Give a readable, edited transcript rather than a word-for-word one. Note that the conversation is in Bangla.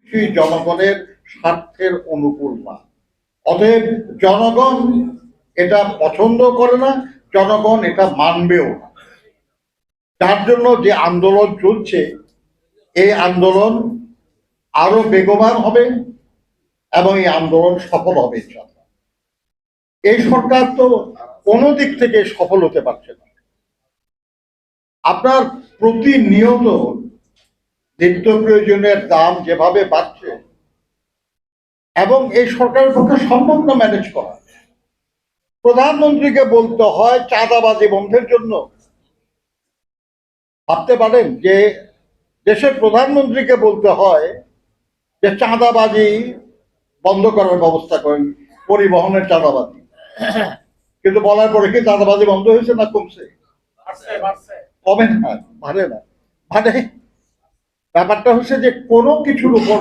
সেই জনগণের স্বার্থের অনুকূল না। অতএব জনগণ এটা পছন্দ করে না, জনগণ এটা মানবেও না। যার জন্য যে আন্দোলন চলছে, এই আন্দোলন আরো বেগবান হবে এবং এই আন্দোলন সফল হবে। এই সরকার তো কোনো দিক থেকে সফল হতে পারছে না। আপনার প্রতিনিয়ত নিত্য প্রয়োজনের দাম যেভাবে বাড়ছে, এবং এই সরকারের পক্ষে সম্ভব না ম্যানেজ করা। প্রধানমন্ত্রীকে বলতে হয় চাঁদাবাজি বন্ধের জন্য। ভাবতে পারেন যে দেশের প্রধানমন্ত্রীকে বলতে হয় যে চাঁদাবাজি বন্ধ করার ব্যবস্থা করেন, পরিবহনের চাঁদাবাজি। কিন্তু বলার পরে কি চাঁদাবাজি বন্ধ হয়েছে না কমছে? কমে না, বাড়ে না। মানে ব্যাপারটা হচ্ছে যে কোনো কিছুর উপর